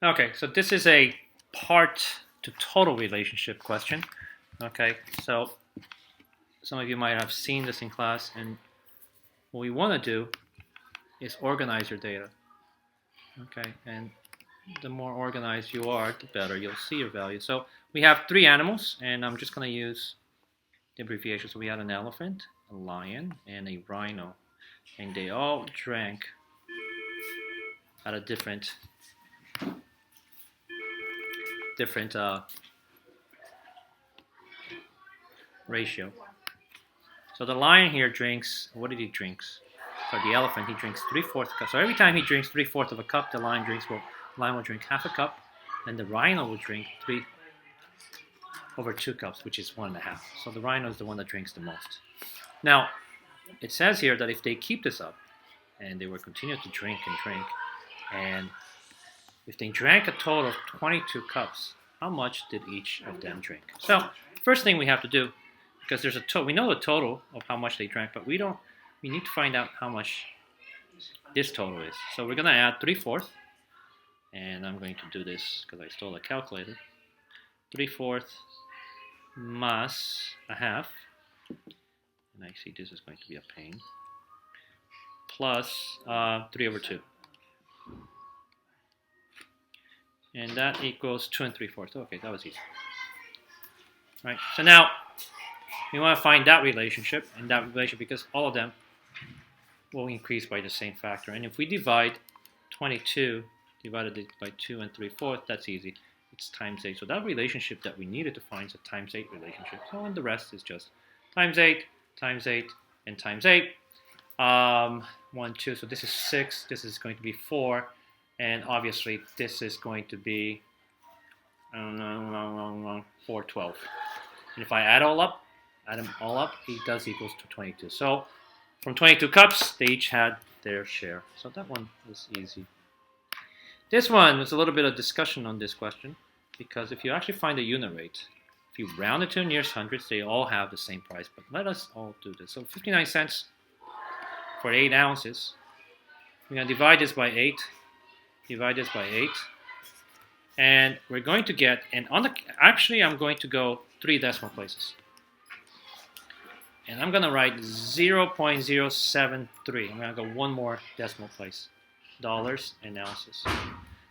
Okay, so this is a part to total relationship question. Okay, so some of you might have seen this in class, and what we want to do is organize your data. Okay, and the more organized you are, the better you'll see your value. So we have 3 animals, and I'm just going to use the abbreviation. So we had an elephant, a lion, and a rhino, and they all drank at a different ratio. So the lion here drinks, what did he drinks? So the elephant, he drinks 3/4 cup. So every time he drinks 3/4 of a cup, the lion will drink half a cup, and the rhino will drink 3/2 cups, which is 1.5. So the rhino is the one that drinks the most. Now, it says here that if they keep this up, and they will continue to drink and drink, and if they drank a total of 22 cups, how much did each of them drink? So first thing we have to do, because there's a total, we know the total of how much they drank, but we need to find out how much this total is. So we're going to add 3/4, and I'm going to do this because I stole a calculator. 3/4 minus a half, and I see this is going to be a pain, plus 3/2. And that equals 2 3/4. Okay, that was easy. Right. So now we want to find that relationship because all of them will increase by the same factor. And if we divide 22 divided by 2 3/4, that's easy. It's times 8. So that relationship that we needed to find is a times 8 relationship. So and the rest is just times 8, and times 8. 1, 2. So this is 6. This is going to be 4. And obviously, this is going to be 4/12. And if I add them all up, it does equals to 22. So from 22 cups, they each had their share. So that one was easy. This one was a little bit of discussion on this question, because if you actually find the unit rate, if you round it to the nearest hundreds, they all have the same price. But let us all do this. So 59 cents for 8 ounces. We're going to divide this by 8. And we're going to get, and actually I'm going to go 3 decimal places. And I'm going to write 0.073. I'm going to go 1 more decimal place. Dollars and ounces.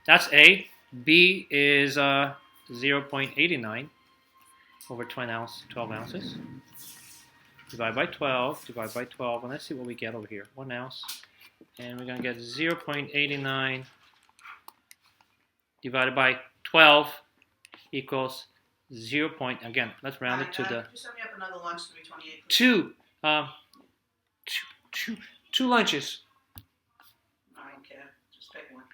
That's A. B is 0.89 over 12 ounces. Divide by 12, and let's see what we get over here. 1 ounce. And we're going to get 0.89 divided by 12 equals 0. Again, let's round it to the... Just set me up another lunch to be 28. Two lunches. I don't care. Just pick one.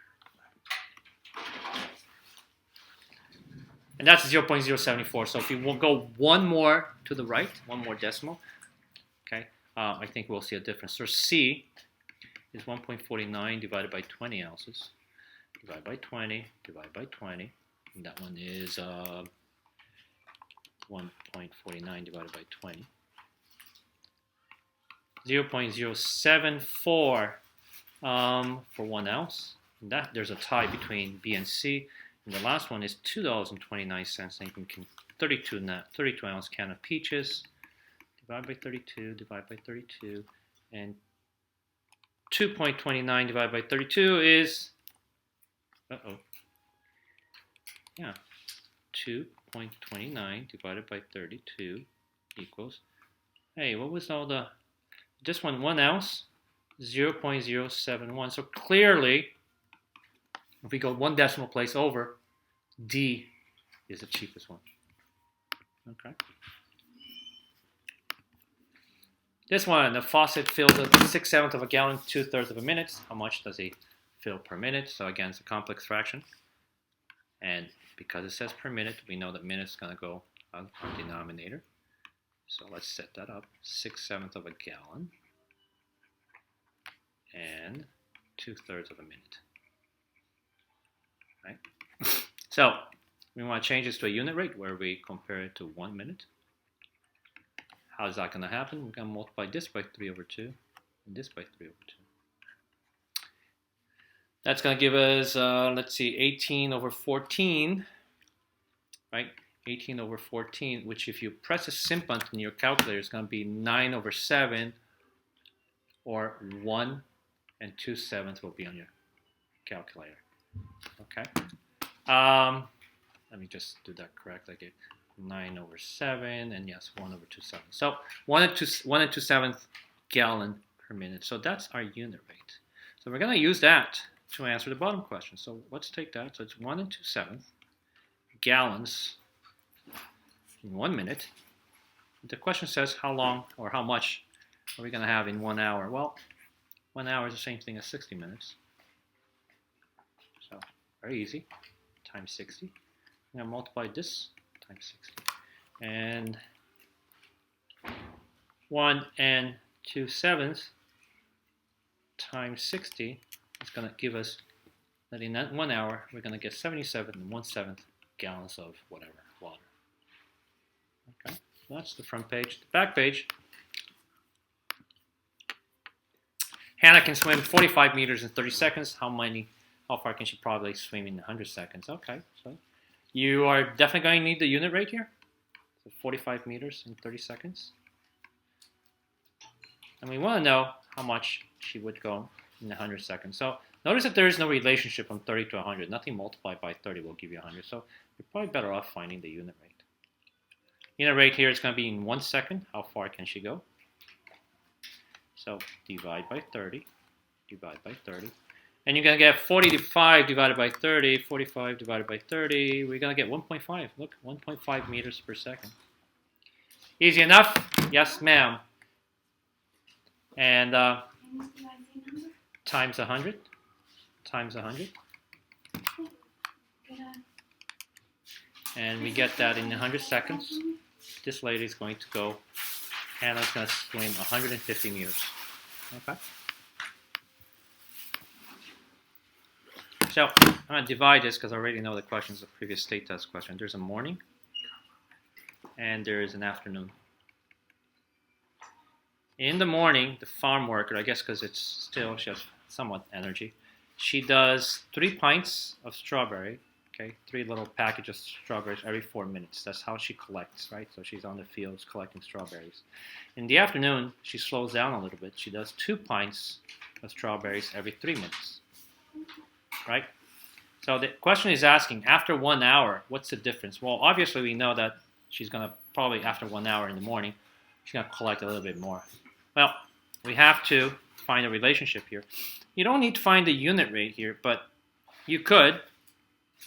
And that's 0.074. So if you will go 1 more to the right, 1 more decimal, okay, I think we'll see a difference. So C is 1.49 divided by 20 ounces. Divide by 20, and that one is 1.49 divided by 20. 0.074 for 1 ounce. And that there's a tie between B and C. And the last one is $2.29. And you can 32 ounce can of peaches. Divide by 32, and 2.29 divided by 32 is 2.29 divided by 32 equals, hey, what was all the, this one, 1 ounce, 0.071. So clearly, if we go 1 decimal place over, D is the cheapest one. Okay. This one, the faucet fills a 6/7 of a gallon, 2/3 of a minute. How much does he fill per minute? So again, it's a complex fraction. And because it says per minute, we know that minutes is going to go on our denominator. So let's set that up. 6/7 of a gallon and 2/3 of a minute. Right? So we want to change this to a unit rate where we compare it to 1 minute. How is that going to happen? We're going to multiply this by 3/2 and this by 3/2. That's going to give us, let's see, 18 over 14, right? 18 over 14, which if you press a sim button in your calculator, is going to be 9 over 7, or 1 and 2/7 will be on your calculator. Okay. Let me just do that correctly. Okay. 9 over 7, and yes, 1 over 2/7. So 1 and 2/7 gallon per minute. So that's our unit rate. So we're going to use that to answer the bottom question. So let's take that. So it's 1 and 2/7 gallons in 1 minute. The question says how long or how much are we going to have in 1 hour? Well, 1 hour is the same thing as 60 minutes. So very easy. Times 60. I'm going to multiply this times 60. And 1 and 2/7 times 60 is going to give us that in that 1 hour, we're going to get 77 1/7 gallons of whatever, water. Okay, so that's the front page. The back page, Hannah can swim 45 meters in 30 seconds. How far can she probably swim in 100 seconds? Okay, so you are definitely going to need the unit rate here. So 45 meters in 30 seconds. And we want to know how much she would go in 100 seconds. So notice that there is no relationship from 30 to 100. Nothing multiplied by 30 will give you 100. So you're probably better off finding the unit rate. Unit rate here is going to be in 1 second. How far can she go? So divide by 30. Divide by 30. And you're going to get 45 divided by 30. 45 divided by 30. We're going to get 1.5. Look, 1.5 meters per second. Easy enough? Yes, ma'am. And times 100. Times 100. And we get that in 100 seconds. This lady is going to go, Hannah's going to swim 150 meters. Okay. So I'm going to divide this because I already know the questions of previous state test question. There's a morning and there is an afternoon. In the morning, the farm worker, I guess because it's still, she has somewhat energy, she does 3 pints of strawberry, okay, 3 little packages of strawberries every 4 minutes. That's how she collects, right? So she's on the fields collecting strawberries. In the afternoon, she slows down a little bit. She does 2 pints of strawberries every 3 minutes, right? So the question is asking, after 1 hour, what's the difference? Well, obviously we know that she's going to probably, after 1 hour in the morning, she's going to collect a little bit more. Well, we have to find a relationship here. You don't need to find the unit rate here, but you could.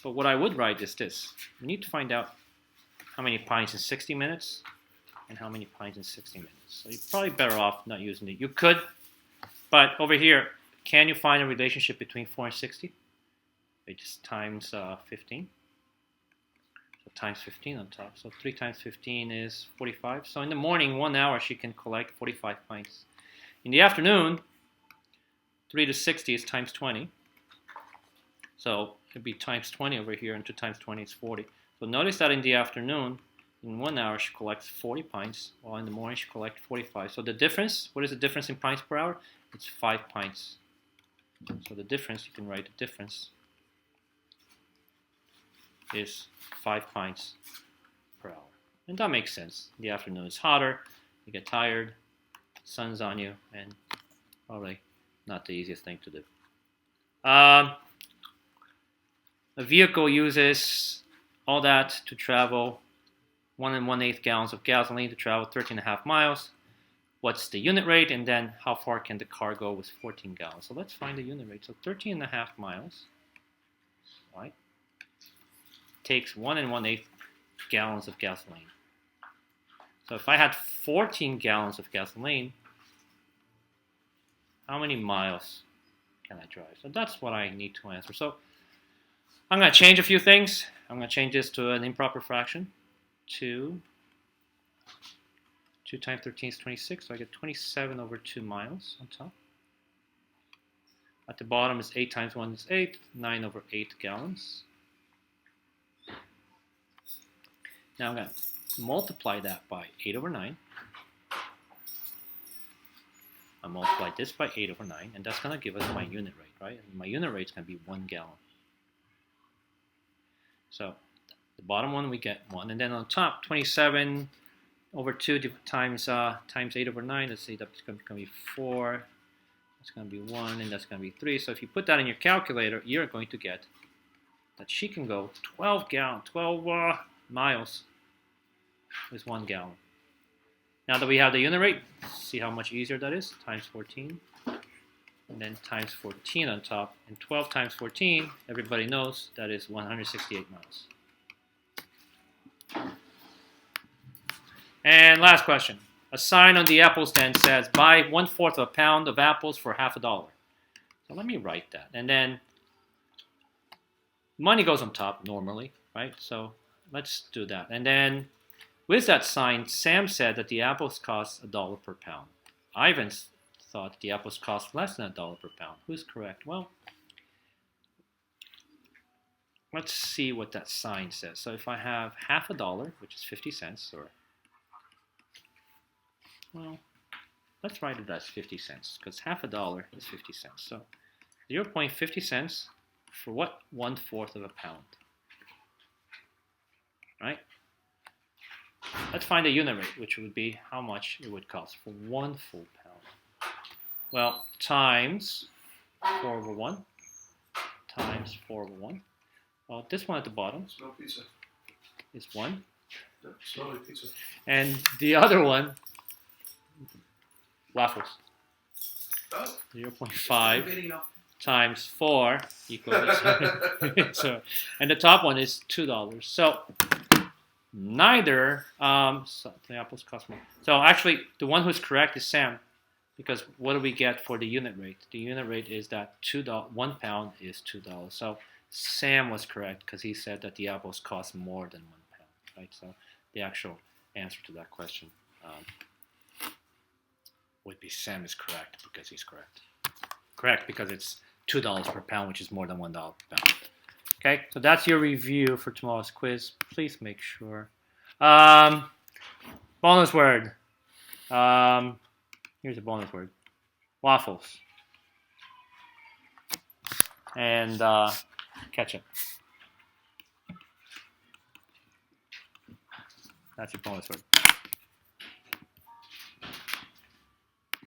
But what I would write is this. You need to find out how many pints in 60 minutes and how many pints in 60 minutes. So you're probably better off not using it. You could, but over here, can you find a relationship between 4 and 60? It just times 15. So times 15 on top. So 3 times 15 is 45. So in the morning, 1 hour, she can collect 45 pints. In the afternoon, 3 to 60 is times 20. So it'd be times 20 over here, and 2 times 20 is 40. So notice that in the afternoon, in 1 hour, she collects 40 pints, while in the morning, she collects 45. So the difference, what is the difference in pints per hour? It's 5 pints. So the difference, you can write the difference is 5 pints per hour. And that makes sense. In the afternoon, it's hotter, you get tired, sun's on you, and probably not the easiest thing to do. A vehicle uses all that to travel 1 1/8 gallons of gasoline to travel 13.5 miles. What's the unit rate? And then how far can the car go with 14 gallons? So let's find the unit rate. So 13.5 miles, right, takes 1 1/8 gallons of gasoline. So if I had 14 gallons of gasoline, how many miles can I drive? So that's what I need to answer. So I'm going to change a few things. I'm going to change this to an improper fraction. 2 times 13 is 26, so I get 27 over 2 miles on top. At the bottom is 8 times 1 is 8, 9 over 8 gallons. Now I'm going to multiply that by 8 over 9. I multiply this by 8 over 9, and that's going to give us my unit rate, right? And my unit rate is going to be 1 gallon. So the bottom one, we get 1. And then on top, 27 over 2 times 8 over 9, let's see, that's going to be 4. That's going to be 1, and that's going to be 3. So if you put that in your calculator, you're going to get that she can go 12 miles with 1 gallon. Now that we have the unit rate, see how much easier that is? Times 14, and then times 14 on top, and 12 times 14, everybody knows that is 168 miles. And last question. A sign on the apple stand says, buy 1/4 of a pound of apples for half $1. So let me write that. And then money goes on top normally, right? So let's do that. And then with that sign, Sam said that the apples cost $1 per pound. Ivan thought the apples cost less than $1 per pound. Who's correct? Well, let's see what that sign says. So if I have half $1, which is 50 cents, or, well, let's write it as 50 cents, because half $1 is 50 cents. So 0.50 cents for what? 1/4 of a pound, right? Let's find the unit rate, which would be how much it would cost for 1 full pound. Well, times 4 over 1, times 4 over 1. Well, this one at the bottom Smell pizza. is 1. Smell like pizza. And the other one, waffles, Oh, 0.5 Video. times 4 equals, so, and the top one is $2. So neither, so the apples cost more. So actually, the one who's correct is Sam, because what do we get for the unit rate? The unit rate is that $1 pound is $2. So Sam was correct because he said that the apples cost more than 1 pound, right? So the actual answer to that question would be Sam is correct because he's correct. Correct because it's $2 per pound, which is more than $1 per pound. Okay, so that's your review for tomorrow's quiz. Please make sure. Bonus word. Here's a bonus word. Waffles. And ketchup. That's your bonus word.